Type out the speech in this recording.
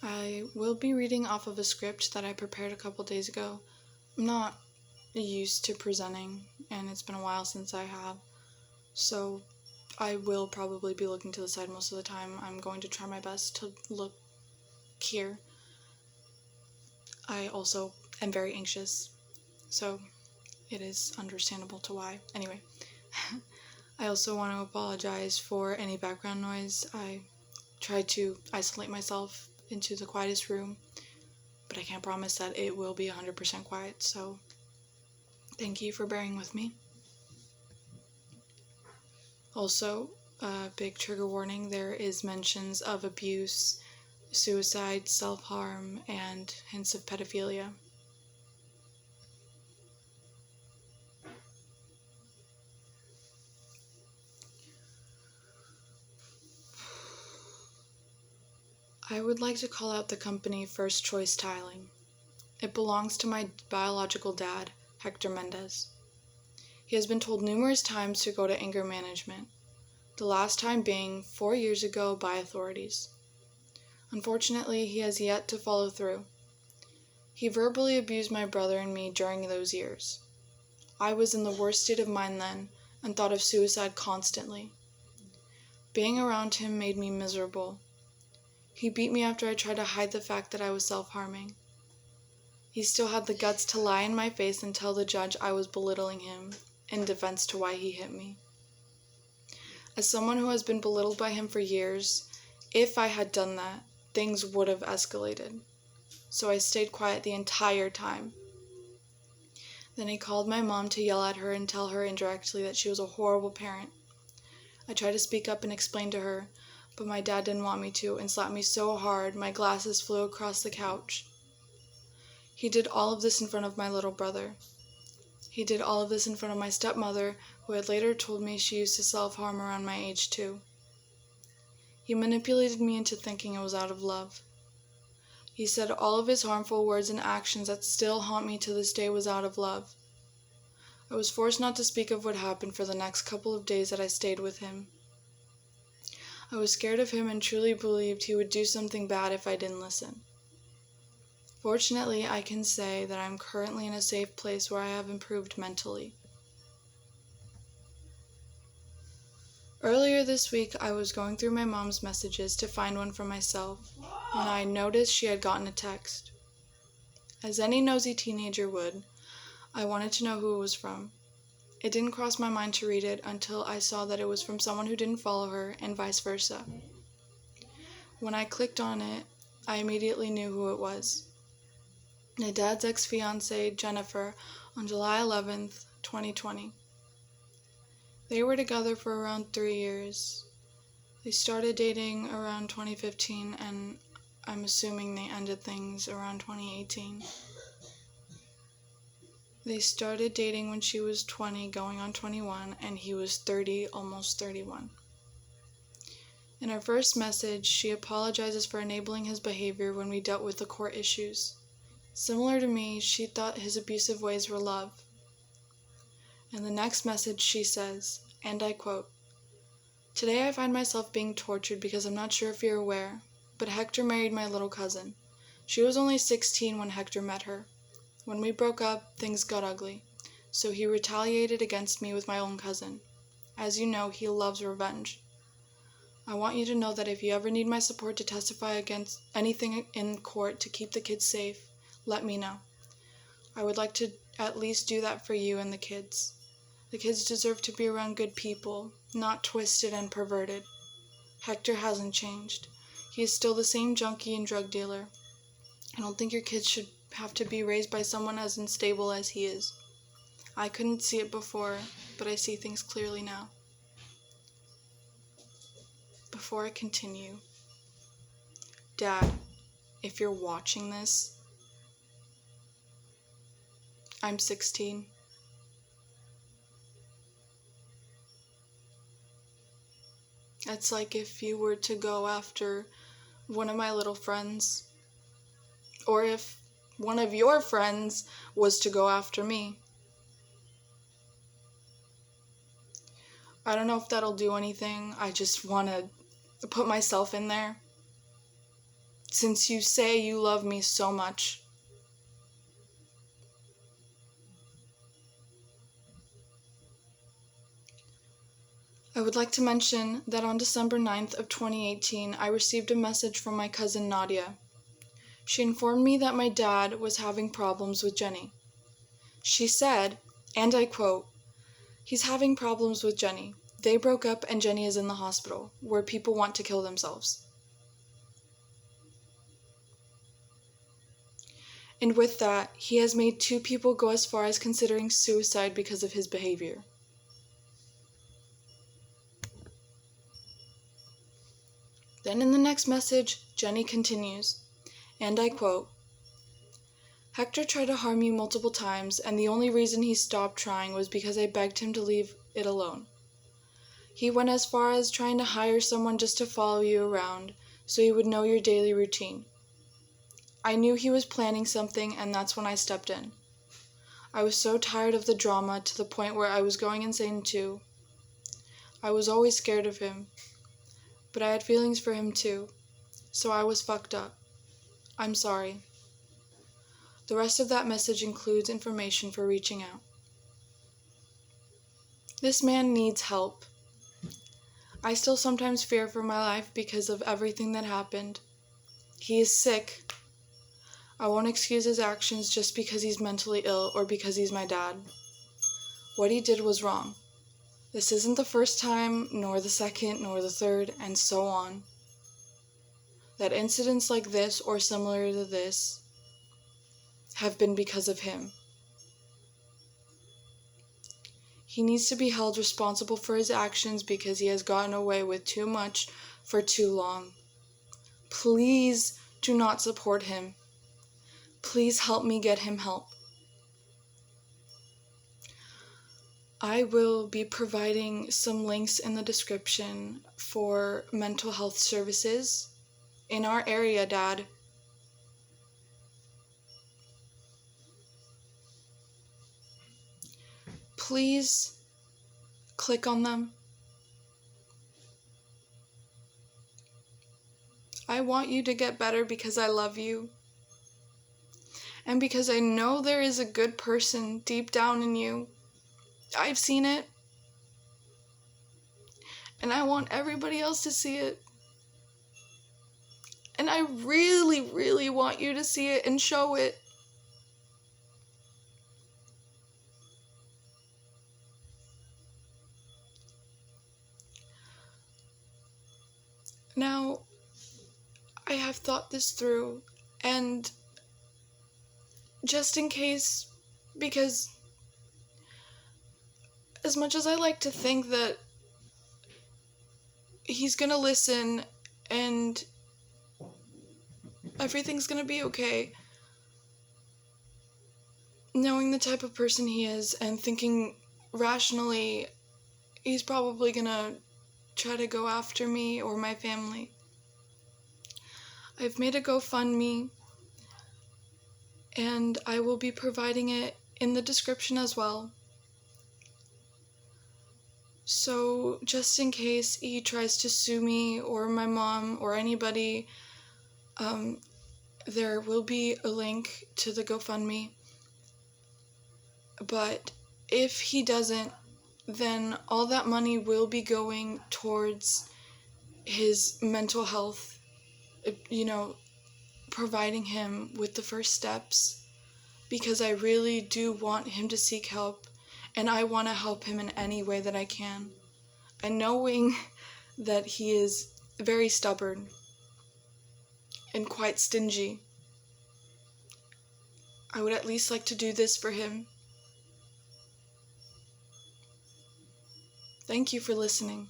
I will be reading off of a script that I prepared a couple days ago. I'm not used to presenting, and it's been a while since I have, so I will probably be looking to the side most of the time. I'm going to try my best to look here. I also am very anxious, so it is understandable to why. Anyway, I also want to apologize for any background noise. I tried to isolate myself into the quietest room, but I can't promise that it will be 100% quiet, so thank you for bearing with me. Also, big trigger warning, there is mentions of abuse, suicide, self-harm, and hints of pedophilia. I would like to call out the company First Choice Tiling. It belongs to my biological dad, Hector Mendez. He has been told numerous times to go to anger management, the last time being 4 years ago by authorities. Unfortunately, he has yet to follow through. He verbally abused my brother and me during those years. I was in the worst state of mind then and thought of suicide constantly. Being around him made me miserable. He beat me after I tried to hide the fact that I was self-harming. He still had the guts to lie in my face and tell the judge I was belittling him in defense to why he hit me. As someone who has been belittled by him for years, if I had done that, things would have escalated. So I stayed quiet the entire time. Then he called my mom to yell at her and tell her indirectly that she was a horrible parent. I tried to speak up and explain to her, but my dad didn't want me to and slapped me so hard my glasses flew across the couch. He did all of this in front of my little brother. He did all of this in front of my stepmother, who had later told me she used to self-harm around my age too. He manipulated me into thinking it was out of love. He said all of his harmful words and actions that still haunt me to this day was out of love. I was forced not to speak of what happened for the next couple of days that I stayed with him. I was scared of him and truly believed he would do something bad if I didn't listen. Fortunately, I can say that I'm currently in a safe place where I have improved mentally. Earlier this week, I was going through my mom's messages to find one for myself when I noticed she had gotten a text. As any nosy teenager would, I wanted to know who it was from. It didn't cross my mind to read it until I saw that it was from someone who didn't follow her and vice versa. When I clicked on it, I immediately knew who it was. My dad's ex-fiancée, Jennifer, on July 11th, 2020. They were together for around 3 years. They started dating around 2015, and I'm assuming they ended things around 2018. They started dating when she was 20, going on 21, and he was 30, almost 31. In her first message, she apologizes for enabling his behavior when we dealt with the court issues. Similar to me, she thought his abusive ways were love. In the next message, she says, and I quote, "Today I find myself being tortured because I'm not sure if you're aware, but Hector married my little cousin. She was only 16 when Hector met her. When we broke up, things got ugly, so he retaliated against me with my own cousin. As you know, he loves revenge. I want you to know that if you ever need my support to testify against anything in court to keep the kids safe, let me know. I would like to at least do that for you and the kids. The kids deserve to be around good people, not twisted and perverted. Hector hasn't changed. He is still the same junkie and drug dealer. I don't think your kids should have to be raised by someone as unstable as he is. I couldn't see it before, but I see things clearly now." Before I continue, Dad, if you're watching this, I'm 16. It's like if you were to go after one of my little friends, or if one of your friends was to go after me. I don't know if that'll do anything. I just want to put myself in there. since you say you love me so much. I would like to mention that on December 9th of 2018, I received a message from my cousin Nadia. She informed me that my dad was having problems with Jenny. She said, and I quote, "He's having problems with Jenny. They broke up and Jenny is in the hospital, where people want to kill themselves." And with that, he has made 2 people go as far as considering suicide because of his behavior. Then in the next message, Jenny continues, and I quote, "Hector tried to harm you multiple times, and the only reason he stopped trying was because I begged him to leave it alone. He went as far as trying to hire someone just to follow you around, so he would know your daily routine. I knew he was planning something, and that's when I stepped in. I was so tired of the drama to the point where I was going insane too. I was always scared of him, but I had feelings for him too, so I was fucked up. I'm sorry." The rest of that message includes information for reaching out. This man needs help. I still sometimes fear for my life because of everything that happened. He is sick. I won't excuse his actions just because he's mentally ill or because he's my dad. What he did was wrong. This isn't the first time, nor the second, nor the third, and so on. That incidents like this or similar to this have been because of him. He needs to be held responsible for his actions because he has gotten away with too much for too long. Please do not support him. Please help me get him help. I will be providing some links in the description for mental health services in our area, Dad. Please click on them. I want you to get better because I love you. And because I know there is a good person deep down in you. I've seen it. And I want everybody else to see it. And I really, really want you to see it and show it. Now, I have thought this through, and just in case, because as much as I like to think that he's gonna listen and everything's gonna be okay, knowing the type of person he is and thinking rationally, he's probably gonna try to go after me or my family. I've made a GoFundMe, and I will be providing it in the description as well. So just in case he tries to sue me or my mom or anybody, there will be a link to the GoFundMe. But if he doesn't, then all that money will be going towards his mental health, providing him with the first steps, because I really do want him to seek help, and I want to help him in any way that I can. And knowing that he is very stubborn and quite stingy, I would at least like to do this for him. Thank you for listening.